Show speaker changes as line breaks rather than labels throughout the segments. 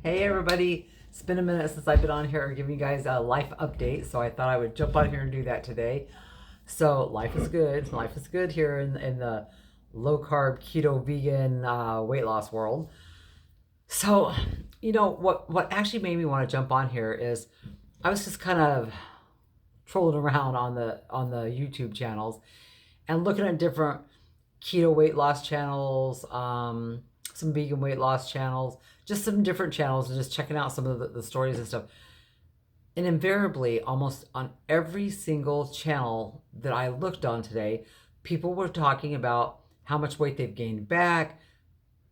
Hey everybody, it's been a minute since I've been on here giving you guys a life update, so I thought I would jump on here and do that today. So life is good. Life is good here in the low carb, keto, vegan weight loss world. So, what actually made me want to jump on here is I was just kind of trolling around on the YouTube channels and looking at different keto weight loss channels, some vegan weight loss channels, just some different channels, and just checking out some of the stories and stuff. And invariably, almost on every single channel that I looked on today, people were talking about how much weight they've gained back,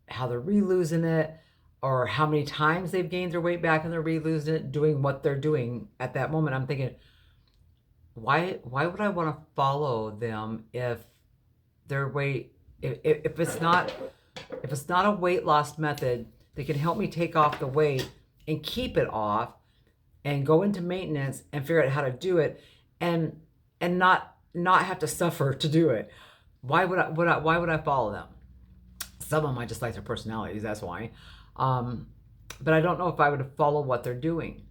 how they're re-losing it, or how many times they've gained their weight back and they're re-losing it, doing what they're doing at that moment. I'm thinking, why would I want to follow them if their weight if it's not a weight loss method that can help me take off the weight and keep it off and go into maintenance and figure out how to do it and not have to suffer to do it. Why would I follow them? Some of them I just like their personalities, that's why. But I don't know if I would follow what they're doing.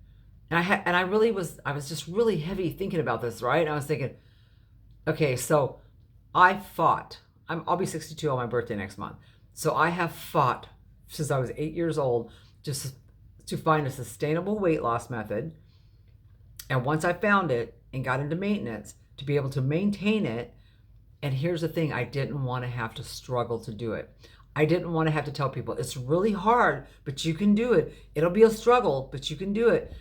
And I was just really heavy thinking about this, right? And I was thinking, okay, so I'll be 62 on my birthday next month. So I have fought since I was 8 years old just to find a sustainable weight loss method. And once I found it and got into maintenance, to be able to maintain it. And here's the thing, I didn't want to have to struggle to do it. I didn't want to have to tell people it's really hard, but you can do it. It'll be a struggle, but you can do it.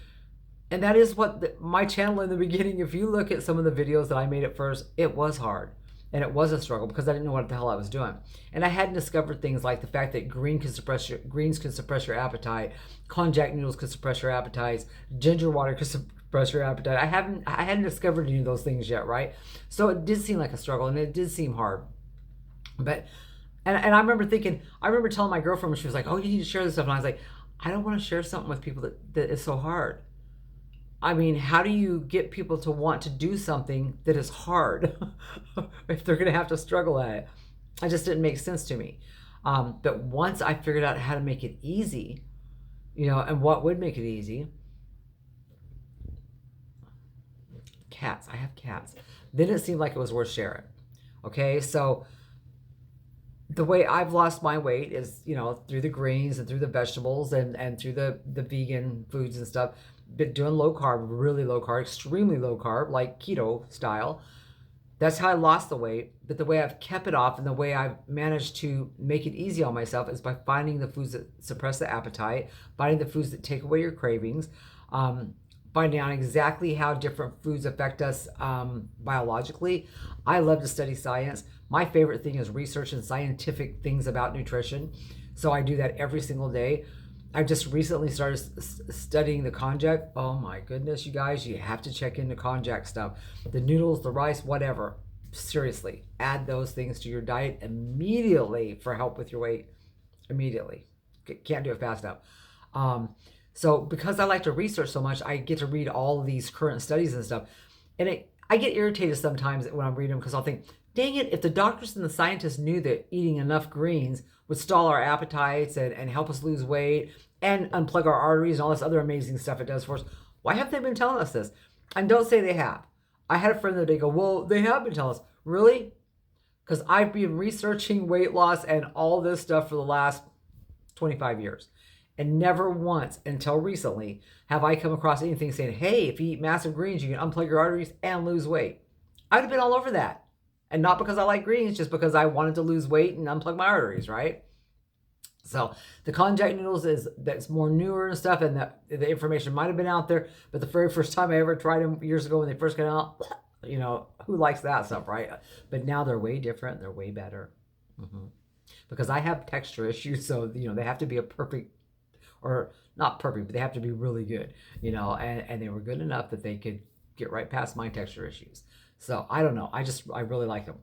And that is what my channel in the beginning, if you look at some of the videos that I made at first, it was hard. And it was a struggle because I didn't know what the hell I was doing. And I hadn't discovered things like the fact that greens can suppress your appetite, konjac noodles can suppress your appetite, ginger water can suppress your appetite. I hadn't discovered any of those things yet, right? So it did seem like a struggle and it did seem hard. But and I remember telling my girlfriend when she was like, "Oh, you need to share this stuff," and I was like, "I don't want to share something with people that is so hard." I mean, how do you get people to want to do something that is hard if they're going to have to struggle at it? It just didn't make sense to me. But once I figured out how to make it easy, and what would make it easy, cats. I have cats. Then it seemed like it was worth sharing. Okay, so the way I've lost my weight is, through the greens and through the vegetables and through the vegan foods and stuff. Been doing low carb, really low carb, extremely low carb, like keto style. That's how I lost the weight. But the way I've kept it off and the way I've managed to make it easy on myself is by finding the foods that suppress the appetite, finding the foods that take away your cravings, finding out exactly how different foods affect us biologically. I love to study science. My favorite thing is researching scientific things about nutrition. So I do that every single day. I just recently started studying the konjac. Oh my goodness, you guys, you have to check into konjac stuff. The noodles, the rice, whatever. Seriously, add those things to your diet immediately for help with your weight. Immediately. Can't do it fast enough. So because I like to research so much, I get to read all of these current studies and stuff. And I get irritated sometimes when I'm reading them because I'll think, dang it, if the doctors and the scientists knew that eating enough greens would stall our appetites and help us lose weight and unplug our arteries and all this other amazing stuff it does for us, why have they been telling us this? And don't say they have. I had a friend the other day go, well, they have been telling us. Really? Because I've been researching weight loss and all this stuff for the last 25 years. And never once until recently have I come across anything saying, hey, if you eat massive greens, you can unplug your arteries and lose weight. I'd have been all over that. And not because I like greens, just because I wanted to lose weight and unplug my arteries, right? So the konjac noodles that's more newer and stuff, and the information might have been out there, but the very first time I ever tried them years ago when they first came out, who likes that stuff, right? But now they're way different. They're way better. Because I have texture issues, so they have to be a perfect, or not perfect, but they have to be really good, and they were good enough that they could get right past my texture issues. So I don't know. I really like them.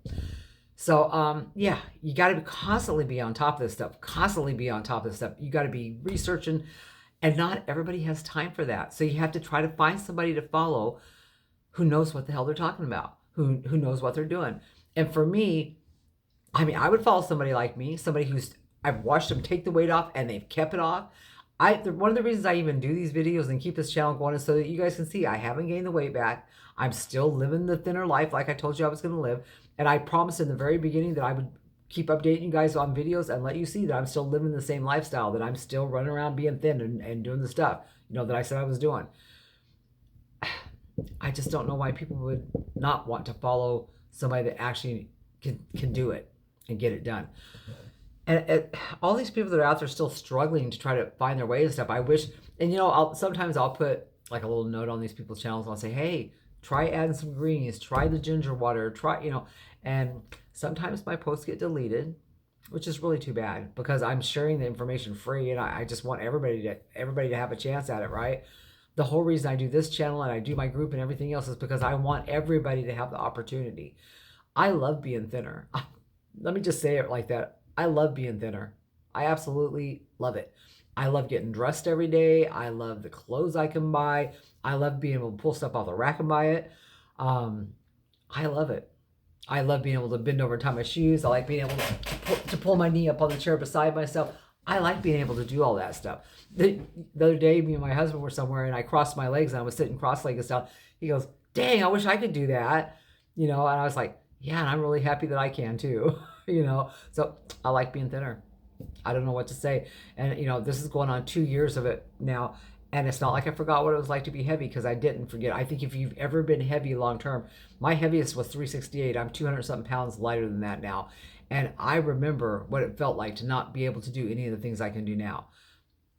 So yeah, you got to constantly be on top of this stuff. Constantly be on top of this stuff. You got to be researching, and not everybody has time for that. So you have to try to find somebody to follow who knows what the hell they're talking about, who knows what they're doing. And for me, I mean, I would follow somebody like me, somebody I've watched them take the weight off and they've kept it off. One of the reasons I even do these videos and keep this channel going is so that you guys can see I haven't gained the weight back. I'm still living the thinner life like I told you I was going to live. And I promised in the very beginning that I would keep updating you guys on videos and let you see that I'm still living the same lifestyle, that I'm still running around being thin and doing the stuff, that I said I was doing. I just don't know why people would not want to follow somebody that actually can do it and get it done. And all these people that are out there still struggling to try to find their way and stuff. I wish, and sometimes I'll put like a little note on these people's channels. And I'll say, hey, try adding some greens, try the ginger water, and sometimes my posts get deleted, which is really too bad because I'm sharing the information free and I just want everybody to have a chance at it, right? The whole reason I do this channel and I do my group and everything else is because I want everybody to have the opportunity. I love being thinner. Let me just say it like that. I love being thinner. I absolutely love it. I love getting dressed every day. I love the clothes I can buy. I love being able to pull stuff off the rack and buy it. I love it. I love being able to bend over and tie my shoes. I like being able to pull my knee up on the chair beside myself. I like being able to do all that stuff. The other day, me and my husband were somewhere and I crossed my legs and I was sitting cross-legged stuff. He goes, dang, I wish I could do that. And I was like, yeah, and I'm really happy that I can too. So I like being thinner. I don't know what to say. And, this is going on 2 years of it now. And it's not like I forgot what it was like to be heavy because I didn't forget. I think if you've ever been heavy long term, my heaviest was 368. I'm 200 something pounds lighter than that now. And I remember what it felt like to not be able to do any of the things I can do now.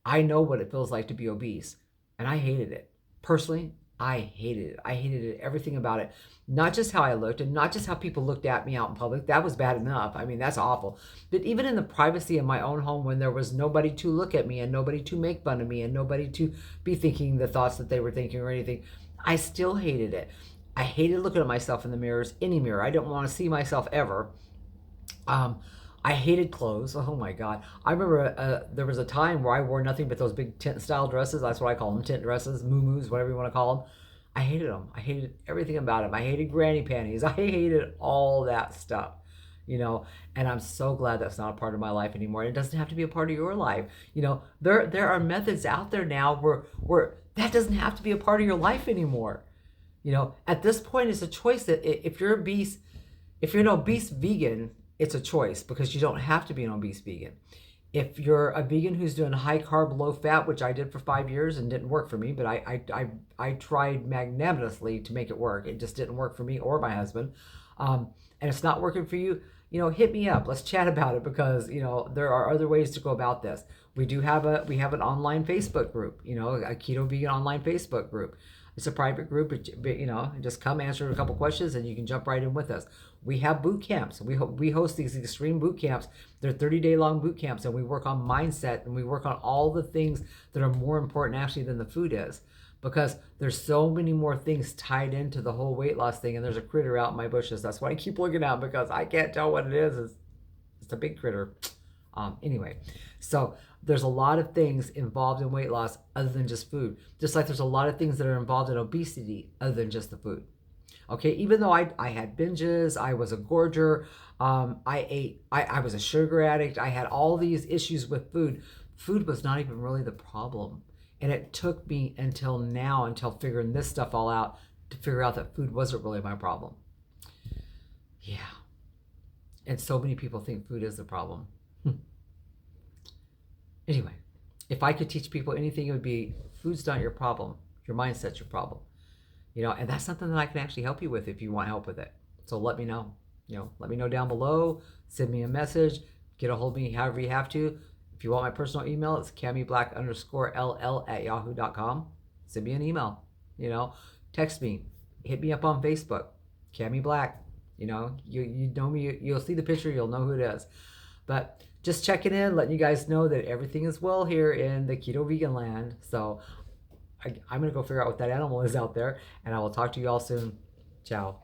I know what it feels like to be obese. And I hated it. Personally, I hated it. I hated it, everything about it. Not just how I looked and not just how people looked at me out in public. That was bad enough. I mean, that's awful. But even in the privacy of my own home when there was nobody to look at me and nobody to make fun of me and nobody to be thinking the thoughts that they were thinking or anything, I still hated it. I hated looking at myself in the mirrors, any mirror. I didn't want to see myself ever. I hated clothes. Oh my God. I remember there was a time where I wore nothing but those big tent style dresses. That's what I call them, tent dresses, muumuus, whatever you want to call them. I hated them. I hated everything about them. I hated granny panties. I hated all that stuff, and I'm so glad that's not a part of my life anymore. It doesn't have to be a part of your life. There are methods out there now where that doesn't have to be a part of your life anymore. At this point, it's a choice that if you're obese, if you're an obese vegan, it's a choice because you don't have to be an obese vegan. If you're a vegan who's doing high carb, low fat, which I did for 5 years and didn't work for me, but I tried magnanimously to make it work. It just didn't work for me or my husband. And it's not working for you, hit me up. Let's chat about it because, there are other ways to go about this. We have an online Facebook group, a Keto Vegan online Facebook group. It's a private group, but just come answer a couple questions and you can jump right in with us. We have boot camps. We host these extreme boot camps. They're 30-day long boot camps, and we work on mindset and we work on all the things that are more important actually than the food is, because there's so many more things tied into the whole weight loss thing. And there's a critter out in my bushes. That's why I keep looking at because I can't tell what it is. It's a big critter. Anyway, so there's a lot of things involved in weight loss other than just food. Just like there's a lot of things that are involved in obesity other than just the food. Okay, even though I had binges, I was a gorger, I was a sugar addict, I had all these issues with food. Food was not even really the problem. And it took me until figuring this stuff all out, to figure out that food wasn't really my problem. Yeah. And so many people think food is the problem. Anyway, if I could teach people anything, it would be food's not your problem. Your mindset's your problem. And that's something that I can actually help you with if you want help with it. So let me know. Let me know down below. Send me a message. Get a hold of me however you have to. If you want my personal email, it's CammieBlack_LL@yahoo.com. Send me an email. Text me. Hit me up on Facebook. Cammie Black. You know me. You'll see the picture. You'll know who it is. But just checking in, letting you guys know that everything is well here in the keto vegan land. So I'm going to go figure out what that animal is out there, and I will talk to you all soon. Ciao.